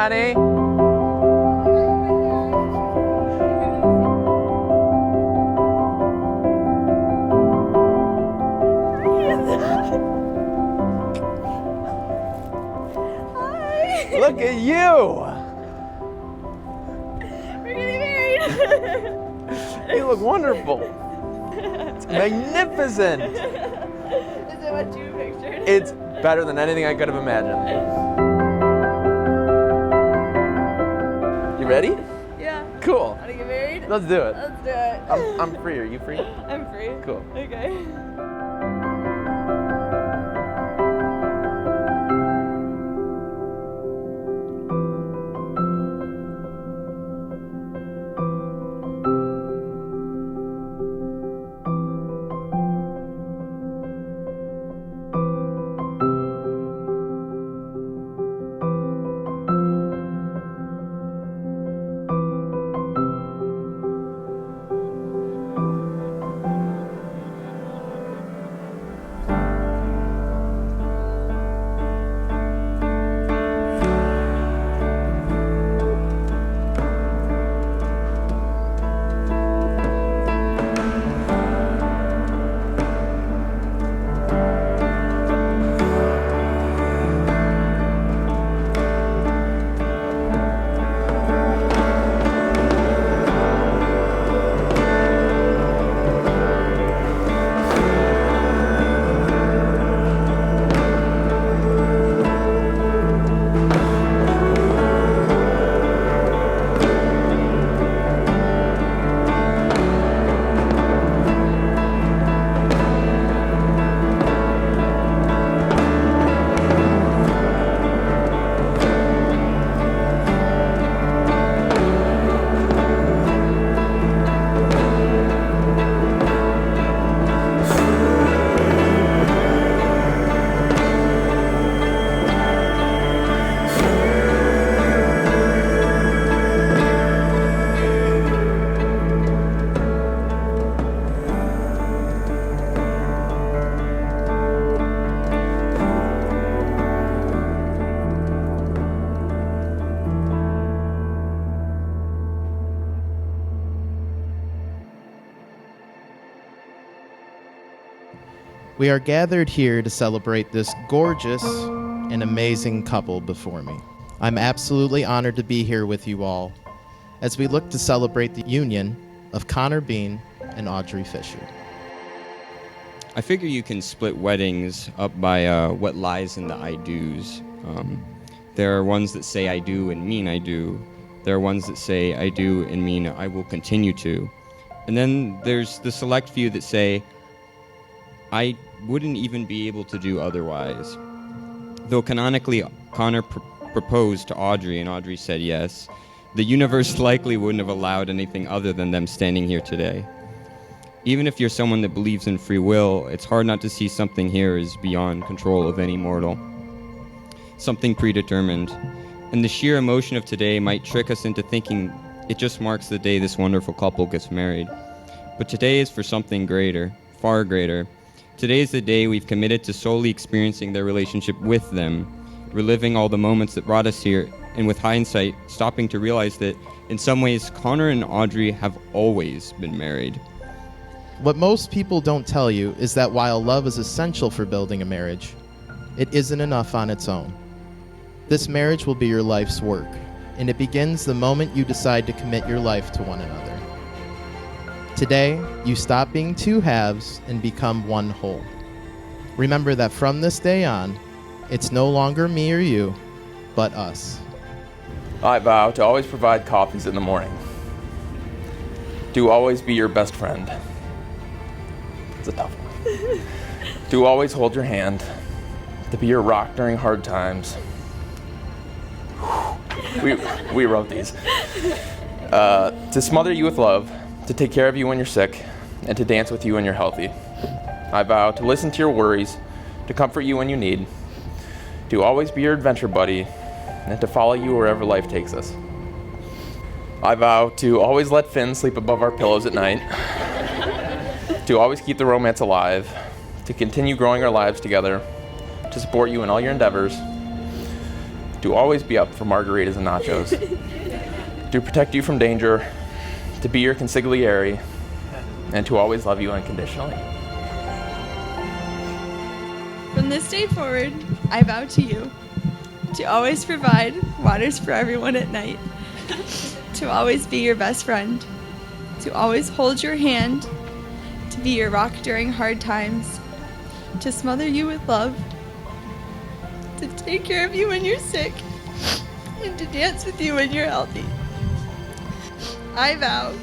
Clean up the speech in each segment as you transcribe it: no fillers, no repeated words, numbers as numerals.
honey. Hi. Look at you. We're getting married. You look wonderful. It's magnificent. Is it what you pictured? It's better than anything I could have imagined. You ready? Yeah. Cool. Want to get married? Let's do it. Let's do it. I'm free. Are you free? I'm free. Cool. Okay. We are gathered here to celebrate this gorgeous and amazing couple before me. I'm absolutely honored to be here with you all as we look to celebrate the union of Connor Bean and Audrey Fisher. I figure you can split weddings up by what lies in the I do's. There are ones that say I do and mean I do. There are ones that say I do and mean I will continue to. And then there's the select few that say I wouldn't even be able to do otherwise. Though canonically Connor proposed to Audrey and Audrey said yes, the universe likely wouldn't have allowed anything other than them standing here today. Even if you're someone that believes in free will, it's hard not to see something here is beyond control of any mortal. Something predetermined. And the sheer emotion of today might trick us into thinking it just marks the day this wonderful couple gets married. But today is for something greater, far greater. Today is the day we've committed to solely experiencing their relationship with them, reliving all the moments that brought us here, and with hindsight, stopping to realize that, in some ways, Connor and Audrey have always been married. What most people don't tell you is that while love is essential for building a marriage, it isn't enough on its own. This marriage will be your life's work, and it begins the moment you decide to commit your life to one another. Today, you stop being two halves and become one whole. Remember that from this day on, it's no longer me or you, but us. I vow to always provide coffees in the morning. To always be your best friend. It's a tough one. To always hold your hand. To be your rock during hard times. We wrote these. To smother you with love. To take care of you when you're sick. And to dance with you when you're healthy. I vow to listen to your worries. To comfort you when you need. To always be your adventure buddy. And to follow you wherever life takes us. I vow to always let Finn sleep above our pillows at night. To always keep the romance alive. To continue growing our lives together. To support you in all your endeavors. to always be up for margaritas and nachos, to protect you from danger, to be your consigliere, and to always love you unconditionally. From this day forward, I vow to you to always provide waters for everyone at night, to always be your best friend, to always hold your hand, to be your rock during hard times, to smother you with love, to take care of you when you're sick, and to dance with you when you're healthy. I vow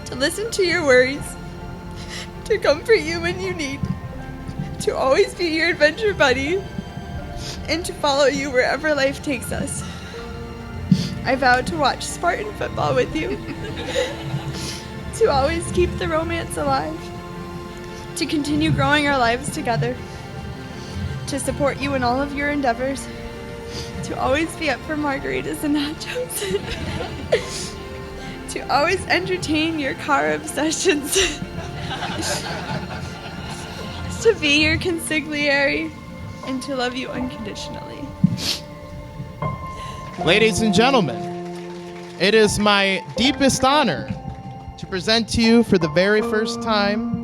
to listen to your worries, to comfort you when you need, to always be your adventure buddy, and to follow you wherever life takes us. I vow to watch Spartan football with you, to always keep the romance alive, to continue growing our lives together, to support you in all of your endeavors, to always be up for margaritas and nachos, to always entertain your car obsessions, to be your consigliere, and to love you unconditionally. Ladies and gentlemen, it is my deepest honor to present to you for the very first time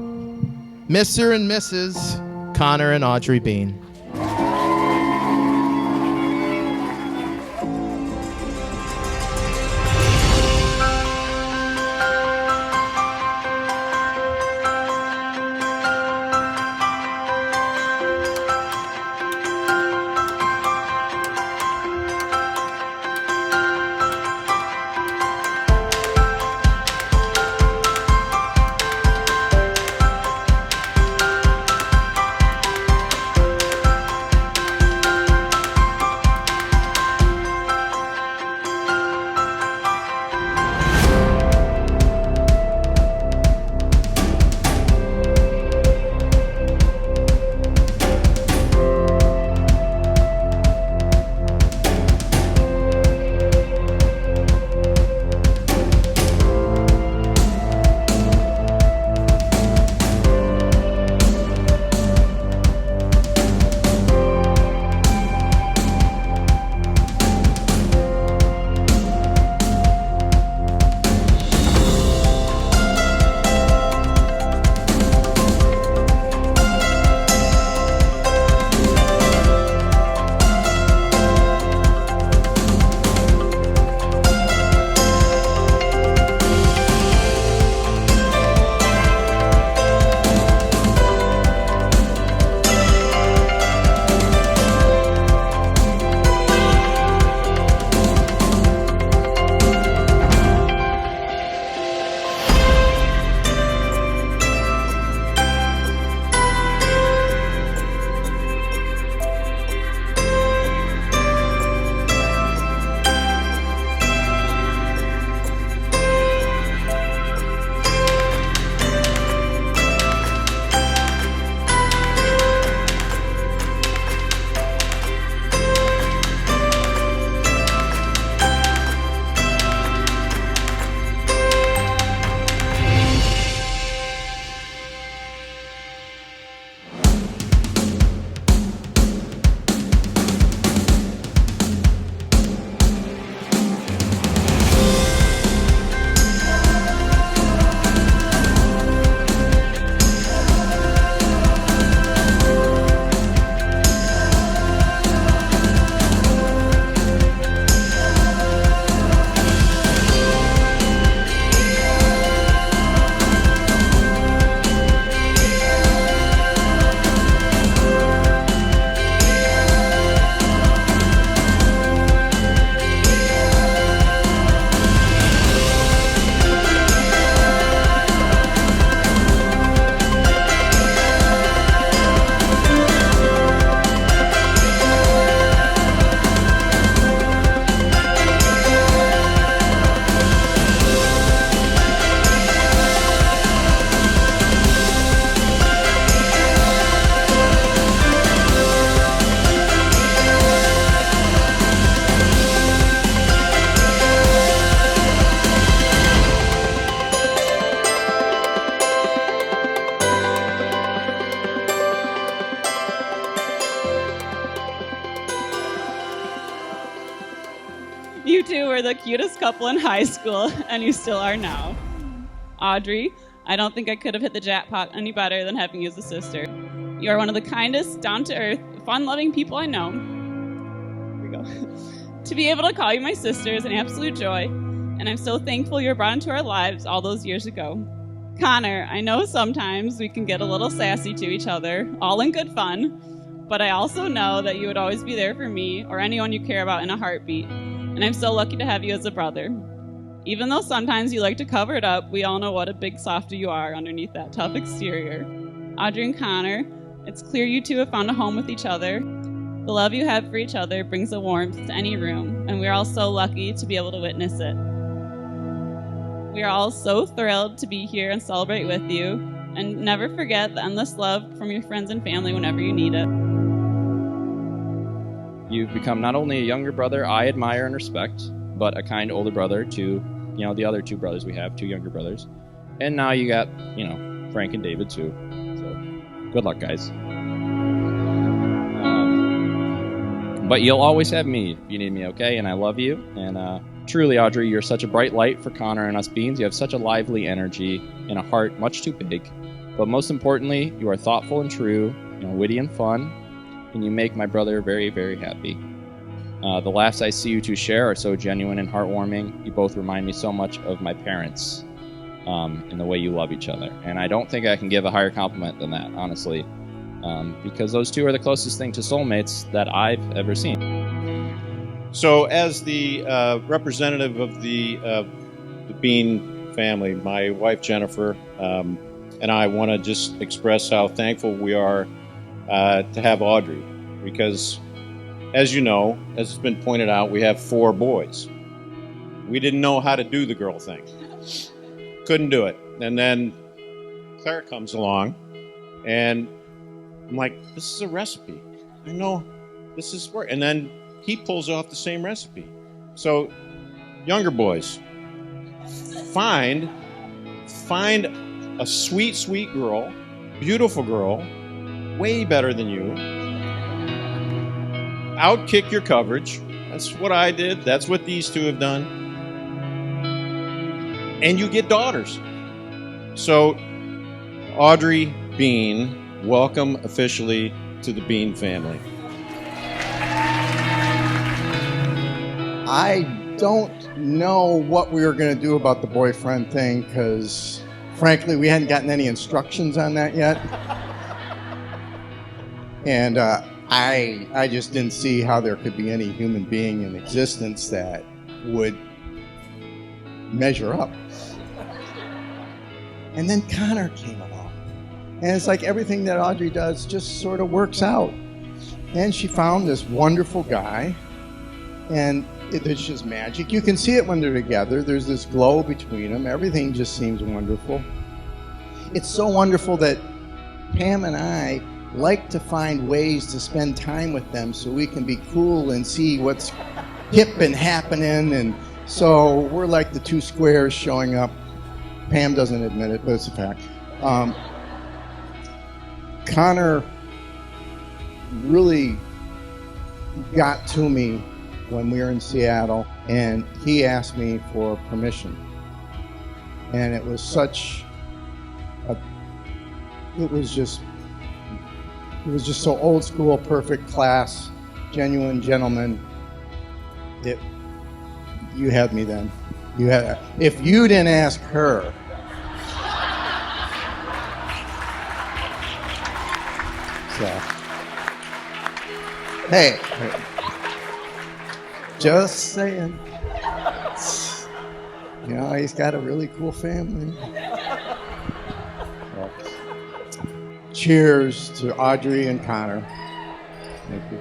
Mr. and Mrs. Connor and Audrey Bean. were the cutest couple in high school, and you still are now. Audrey, I don't think I could have hit the jackpot any better than having you as a sister. You are one of the kindest, down-to-earth, fun-loving people I know. Here we go. To be able to call you my sister is an absolute joy, and I'm so thankful you were brought into our lives all those years ago. Connor, I know sometimes we can get a little sassy to each other, all in good fun, but I also know that you would always be there for me or anyone you care about in a heartbeat, and I'm so lucky to have you as a brother. Even though sometimes you like to cover it up, we all know what a big softy you are underneath that tough exterior. Audrey and Connor, it's clear you two have found a home with each other. The love you have for each other brings a warmth to any room, and we're all so lucky to be able to witness it. We are all so thrilled to be here and celebrate with you, and never forget the endless love from your friends and family whenever you need it. You've become not only a younger brother I admire and respect, but a kind older brother to, the other two brothers we have, two younger brothers. And now you got, Frank and David too. So, good luck, guys. But you'll always have me if you need me, okay? And I love you. And truly, Audrey, you're such a bright light for Connor and us Beans. You have such a lively energy and a heart much too big. But most importantly, you are thoughtful and true, witty and fun. And you make my brother very, very happy. The laughs I see you two share are so genuine and heartwarming. You both remind me so much of my parents in the way you love each other. And I don't think I can give a higher compliment than that, honestly, because those two are the closest thing to soulmates that I've ever seen. So as the representative of the Bean family, my wife Jennifer and I want to just express how thankful we are to have Audrey, because as you know, as it's been pointed out, we have 4 boys. We didn't know how to do the girl thing. Couldn't do it. And then Claire comes along, and I'm like, this is a recipe. I know this is work. And then he pulls off the same recipe. So, younger boys, find a sweet, sweet girl, beautiful girl, way better than you. Outkick your coverage. That's what I did. That's what these two have done. And you get daughters. So, Audrey Bean, welcome officially to the Bean family. I don't know what we were going to do about the boyfriend thing because, frankly, we hadn't gotten any instructions on that yet. And I just didn't see how there could be any human being in existence that would measure up. And then Connor came along. And it's like everything that Audrey does just sort of works out. And she found this wonderful guy. And it's just magic. You can see it when they're together. There's this glow between them. Everything just seems wonderful. It's so wonderful that Pam and I like to find ways to spend time with them so we can be cool and see what's hip and happening. And so we're like the 2 squares showing up. Pam doesn't admit it, but it's a fact. Connor really got to me when we were in Seattle, and he asked me for permission. And it was such a, it was just so old school, perfect class, genuine gentleman. You had me then. If you didn't ask her. So, hey, just saying. He's got a really cool family. Well, cheers to Audrey and Connor. Thank you.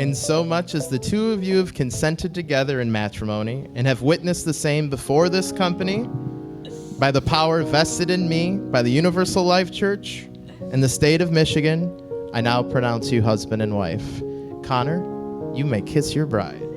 In so much as the two of you have consented together in matrimony and have witnessed the same before this company, by the power vested in me by the Universal Life Church and the state of Michigan, I now pronounce you husband and wife. Connor, you may kiss your bride.